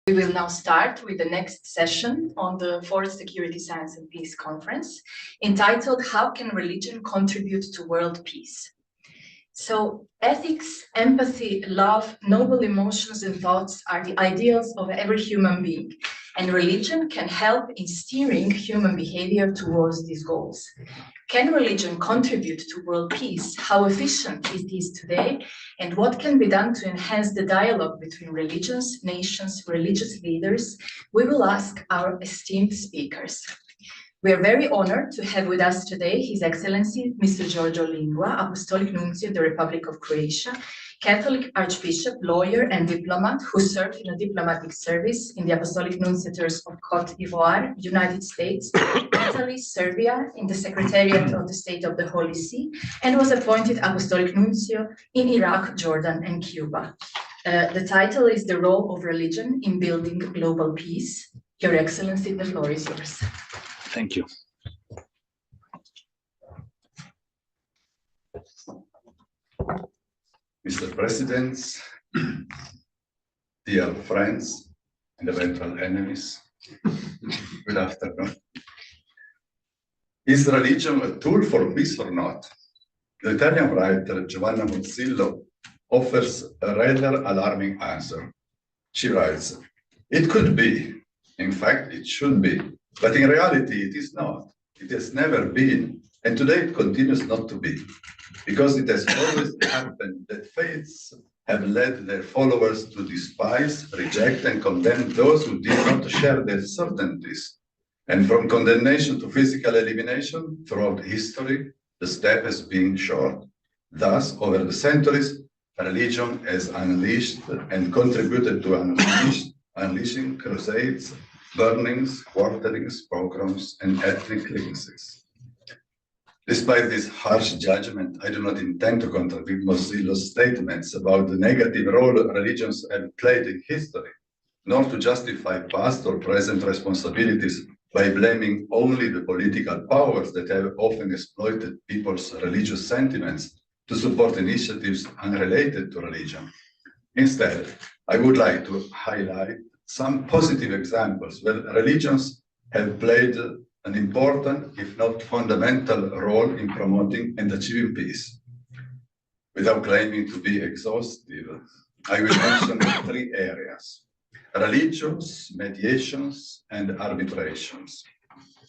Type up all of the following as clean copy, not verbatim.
We will now start with the next session on the Fourth Security, Science and Peace Conference, entitled How Can Religion Contribute to World Peace? So, ethics, empathy, love, noble emotions and thoughts are the ideals of every human being, and religion can help in steering human behavior towards these goals. Can religion contribute to world peace? How efficient is this today? And what can be done to enhance the dialogue between religions, nations, religious leaders? We will ask our esteemed speakers. We are very honored to have with us today His Excellency Mr. Giorgio Lingua, Apostolic Nuncio of the Republic of Croatia, Catholic Archbishop, lawyer and diplomat who served in a diplomatic service in the Apostolic Nunciatures of Côte d'Ivoire, United States, Italy, Serbia, in the Secretariat of the State of the Holy See, and was appointed Apostolic Nuncio in Iraq, Jordan, and Cuba. The title is The Role of Religion in Building Global Peace. Your Excellency, the floor is yours. Thank you. Mr. President, dear friends and eventual enemies, good afternoon. Is religion a tool for peace or not? The Italian writer Giovanna Mozzillo offers a rather alarming answer. She writes, "It could be, in fact it should be, but in reality it is not. It has never been, and today it continues not to be. Because it has always happened that faiths have led their followers to despise, reject, and condemn those who did not share their certainties. And from condemnation to physical elimination, throughout history, the step has been short. Thus, over the centuries, religion has unleashed and contributed to unleashing crusades, burnings, quarterings, pogroms, and ethnic cleanses." Despite this harsh judgment, I do not intend to contradict Mozzillo's statements about the negative role religions have played in history, nor to justify past or present responsibilities by blaming only the political powers that have often exploited people's religious sentiments to support initiatives unrelated to religion. Instead, I would like to highlight some positive examples where religions have played an important, if not fundamental, role in promoting and achieving peace. Without claiming to be exhaustive, I will mention three areas: religions, mediations, and arbitrations,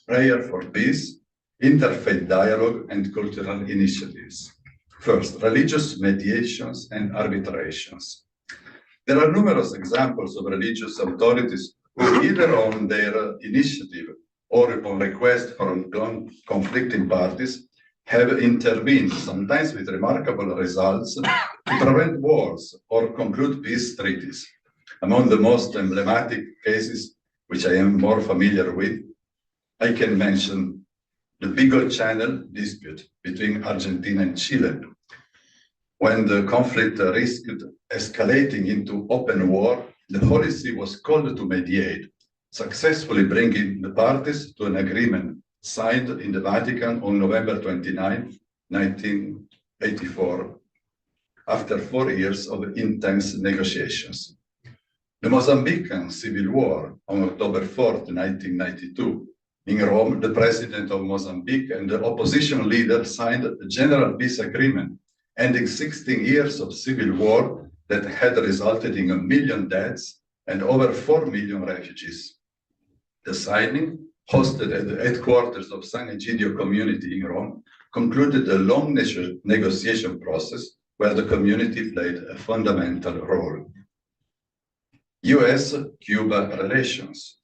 prayer for peace, interfaith dialogue, and cultural initiatives. First, religious mediations and arbitrations. There are numerous examples of religious authorities who, either on their initiative or upon request from conflicting parties, have intervened, sometimes with remarkable results, to prevent wars or conclude peace treaties. Among the most emblematic cases, which I am more familiar with, I can mention the Beagle Channel dispute between Argentina and Chile. When the conflict risked escalating into open war, the Holy See was called to mediate, successfully bringing the parties to an agreement signed in the Vatican on November 29, 1984, after 4 years of intense negotiations. The Mozambican Civil War on October 4, 1992, in Rome, the president of Mozambique and the opposition leader signed a general peace agreement, ending 16 years of civil war that had resulted in 1 million deaths and over 4 million refugees. The signing, hosted at the headquarters of San Egidio community in Rome, concluded a long negotiation process where the community played a fundamental role. US-Cuba relations.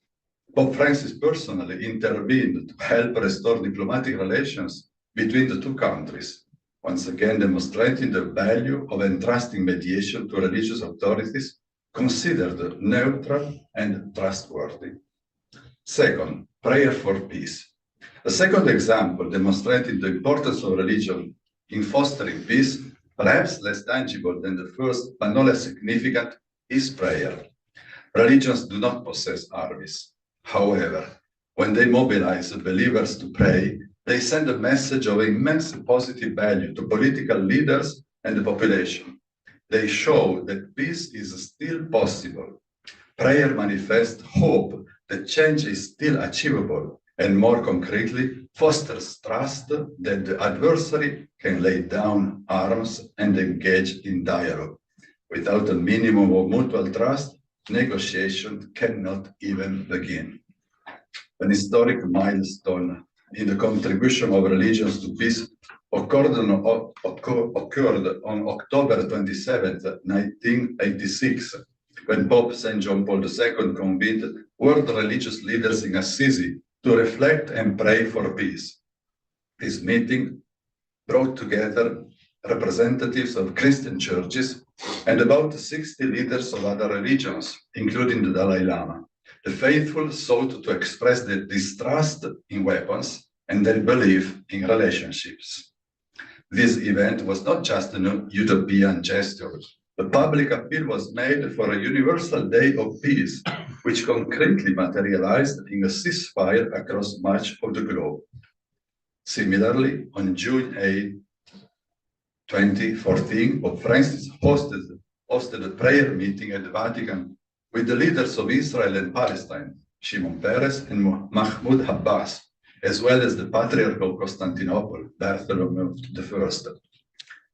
Pope Francis personally intervened to help restore diplomatic relations between the two countries, once again demonstrating the value of entrusting mediation to religious authorities considered neutral and trustworthy. Second, prayer for peace. A second example demonstrating the importance of religion in fostering peace, perhaps less tangible than the first, but no less significant, is prayer. Religions do not possess armies. However, when they mobilize believers to pray, they send a message of immense positive value to political leaders and the population. They show that peace is still possible. Prayer manifests hope that change is still achievable, and more concretely, fosters trust that the adversary can lay down arms and engage in dialogue. Without a minimum of mutual trust, negotiation cannot even begin. An historic milestone in the contribution of religions to peace occurred on October 27, 1986, when Pope St. John Paul II convened world religious leaders in Assisi to reflect and pray for peace. This meeting brought together representatives of Christian churches and about 60 leaders of other religions, including the Dalai Lama. The faithful sought to express their distrust in weapons and their belief in relationships. This event was not just a utopian gesture. The public appeal was made for a universal day of peace, which concretely materialized in a ceasefire across much of the globe. Similarly, on June 8, 2014, Pope Francis hosted a prayer meeting at the Vatican with the leaders of Israel and Palestine, Shimon Peres and Mahmoud Abbas, as well as the Patriarch of Constantinople, Bartholomew I.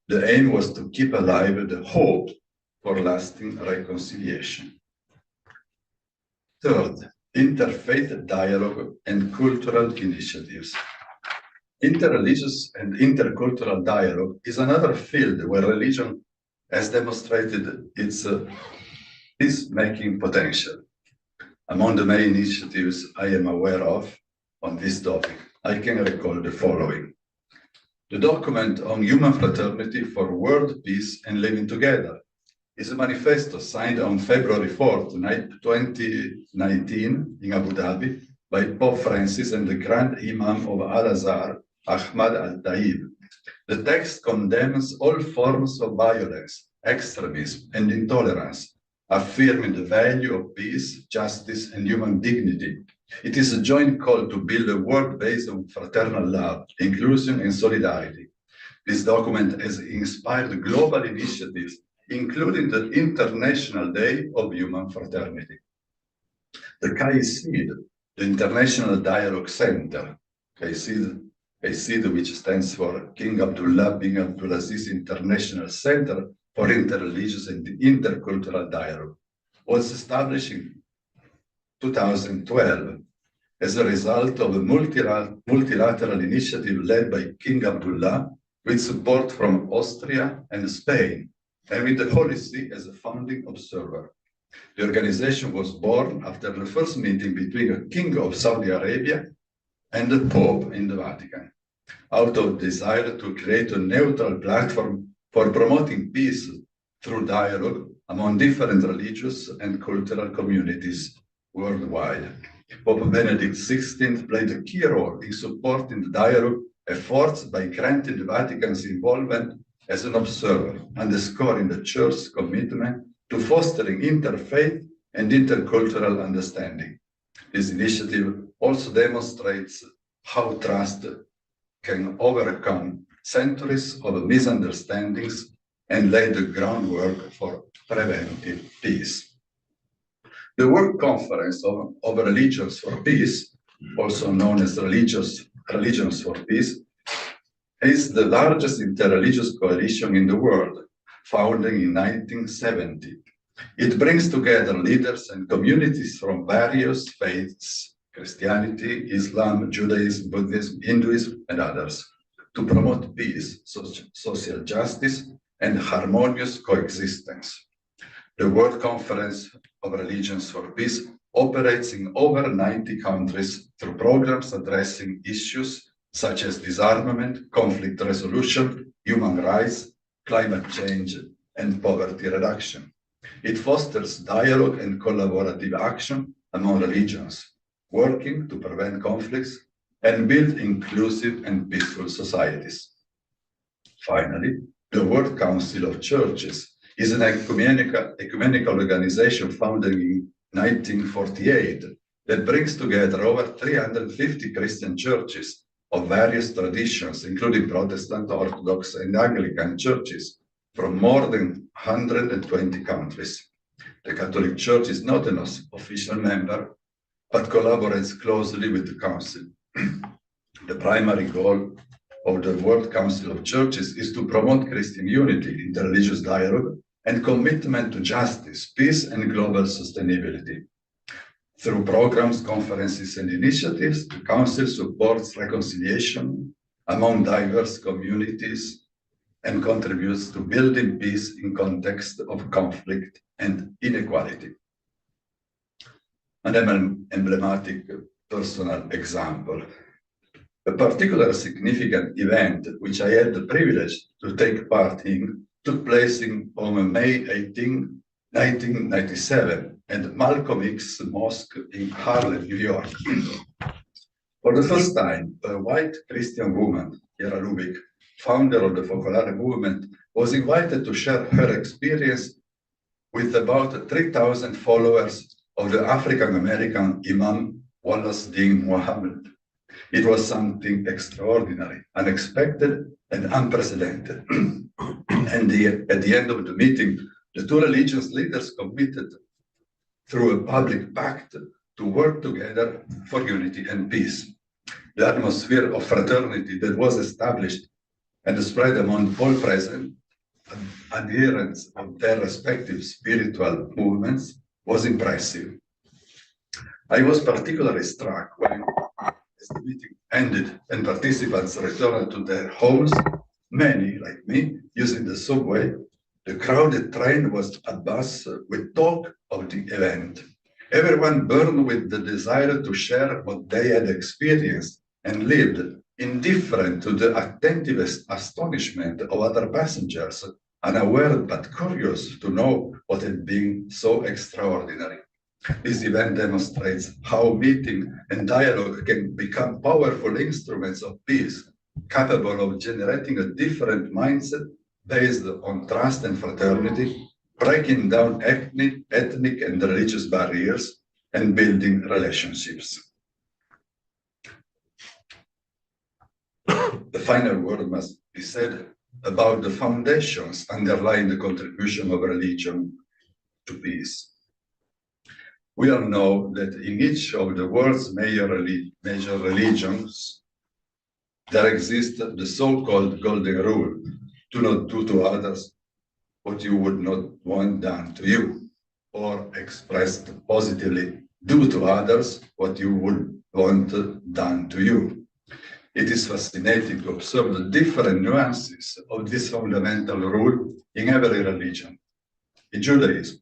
The aim was to keep alive the hope for lasting reconciliation. Third, interfaith dialogue and cultural initiatives. Interreligious and intercultural dialogue is another field where religion has demonstrated its peacemaking potential. Among the many initiatives I am aware of on this topic, I can recall the following. The document on human fraternity for world peace and living together is a manifesto signed on February 4, 2019 in Abu Dhabi by Pope Francis and the Grand Imam of Al-Azhar, Ahmad Al-Taib. The text condemns all forms of violence, extremism, and intolerance, affirming the value of peace, justice, and human dignity. It is a joint call to build a world based on fraternal love, inclusion, and solidarity. This document has inspired global initiatives, including the International Day of Human Fraternity. The CAICID, the International Dialogue Center, CAICID, which stands for King Abdullah bin Abdulaziz International Center for Interreligious and Intercultural Dialogue, was established in 2012 as a result of a multilateral initiative led by King Abdullah with support from Austria and Spain, and with the Holy See as a founding observer. The organization was born after the first meeting between a king of Saudi Arabia and the Pope in the Vatican, out of desire to create a neutral platform for promoting peace through dialogue among different religious and cultural communities worldwide. Pope Benedict XVI played a key role in supporting the dialogue efforts by granting the Vatican's involvement as an observer, underscoring the Church's commitment to fostering interfaith and intercultural understanding. This initiative also demonstrates how trust can overcome centuries of misunderstandings and lay the groundwork for preventive peace. The World Conference of Religions for Peace, also known as Religions for Peace, is the largest interreligious coalition in the world, founded in 1970. It brings together leaders and communities from various faiths, Christianity, Islam, Judaism, Buddhism, Hinduism, and others, to promote peace, social justice, and harmonious coexistence. The World Conference of Religions for Peace operates in over 90 countries through programs addressing issues such as disarmament, conflict resolution, human rights, climate change, and poverty reduction. It fosters dialogue and collaborative action among religions, working to prevent conflicts and build inclusive and peaceful societies. Finally, the World Council of Churches is an ecumenical organization founded in 1948 that brings together over 350 Christian churches of various traditions, including Protestant, Orthodox, and Anglican churches from more than 120 countries. The Catholic Church is not an official member, but collaborates closely with the Council. The primary goal of the World Council of Churches is to promote Christian unity, interreligious dialogue, and commitment to justice, peace, and global sustainability. Through programs, conferences, and initiatives, the Council supports reconciliation among diverse communities and contributes to building peace in context of conflict and inequality. An emblematic personal example. A particular significant event which I had the privilege to take part in took place on May 18, 1997 at Malcolm X Mosque in Harlem, New York. For the first time, a white Christian woman, Yara Lubik, founder of the Focolare movement, was invited to share her experience with about 3,000 followers of the African-American Imam Wallace Din Muhammad. It was something extraordinary, unexpected, and unprecedented. And at the end of the meeting, the two religious leaders committed through a public pact to work together for unity and peace. The atmosphere of fraternity that was established and spread among all present, adherents of their respective spiritual movements, was impressive. I was particularly struck when, as the meeting ended and participants returned to their homes, many, like me, using the subway, the crowded train was abuzz with talk of the event. Everyone burned with the desire to share what they had experienced and lived, indifferent to the attentive astonishment of other passengers, unaware but curious to know what had been so extraordinary. This event demonstrates how meeting and dialogue can become powerful instruments of peace, capable of generating a different mindset based on trust and fraternity, breaking down ethnic and religious barriers, and building relationships. The final word must be said about the foundations underlying the contribution of religion to peace. We all know that in each of the world's major religions, there exists the so-called golden rule: do not do to others what you would not want done to you, or expressed positively, do to others what you would want done to you. It is fascinating to observe the different nuances of this fundamental rule in every religion. In Judaism,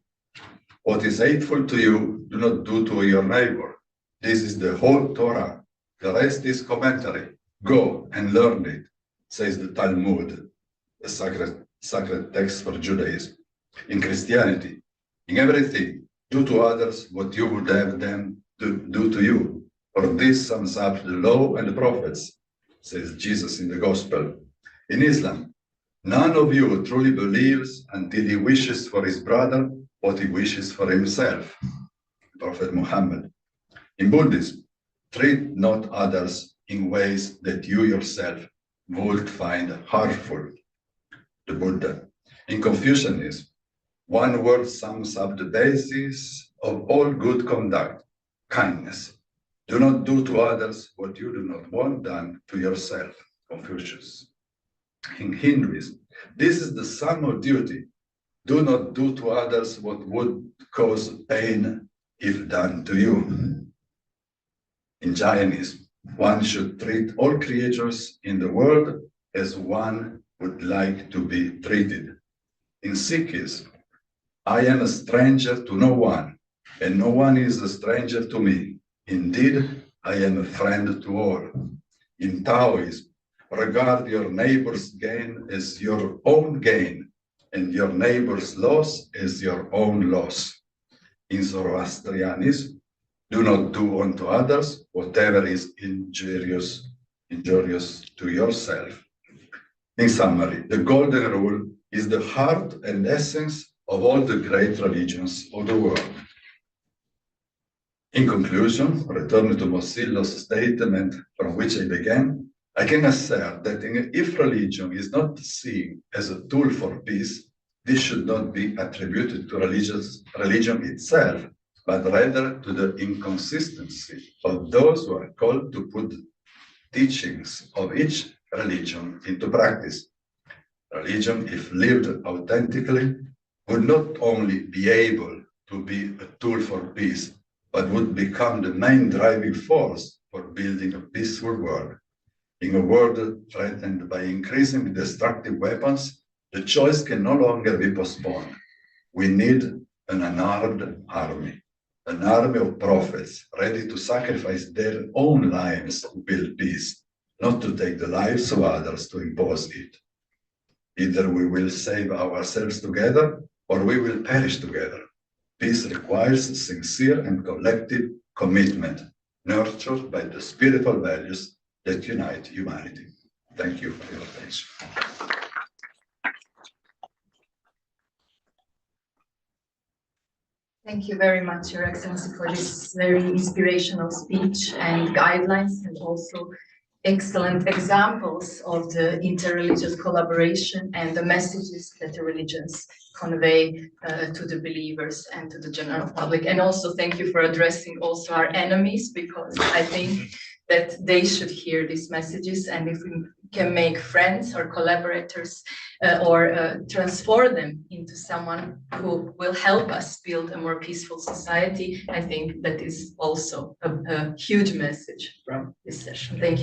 what is hateful to you, do not do to your neighbor. This is the whole Torah. The rest is commentary. Go and learn it, says the Talmud, the sacred text for Judaism. In Christianity, in everything, do to others what you would have them do to you. For this sums up the law and the prophets, says Jesus in the Gospel. In Islam, none of you truly believes until he wishes for his brother what he wishes for himself, Prophet Muhammad. In Buddhism, treat not others in ways that you yourself would find harmful, the Buddha. In Confucianism, one word sums up the basis of all good conduct: kindness. Do not do to others what you do not want done to yourself, Confucius. In Hinduism, this is the sum of duty. Do not do to others what would cause pain if done to you. In Jainism, one should treat all creatures in the world as one would like to be treated. In Sikhism, I am a stranger to no one, and no one is a stranger to me. Indeed, I am a friend to all. In Taoism, regard your neighbor's gain as your own gain, and your neighbor's loss as your own loss. In Zoroastrianism, do not do unto others whatever is injurious to yourself. In summary, the Golden Rule is the heart and essence of all the great religions of the world. In conclusion, returning to Mossillo's statement from which I began, I can assert that if religion is not seen as a tool for peace, This should not be attributed to religion itself, but rather to the inconsistency of those who are called to put teachings of each religion into practice. Religion, if lived authentically, would not only be able to be a tool for peace, but would become the main driving force for building a peaceful world. In a world threatened by increasingly destructive weapons, the choice can no longer be postponed. We need an unarmed army of prophets ready to sacrifice their own lives to build peace, not to take the lives of others to impose it. Either we will save ourselves together or we will perish together. Peace requires sincere and collective commitment, nurtured by the spiritual values that unite humanity. Thank you for your attention. Thank you very much, Your Excellency, for this very inspirational speech and guidelines, and also excellent examples of the interreligious collaboration and the messages that the religions convey to the believers and to the general public. And also thank you for addressing also our enemies, because I think that they should hear these messages, and if we can make friends or collaborators or transform them into someone who will help us build a more peaceful society, I think that is also a huge message from this session. Thank you.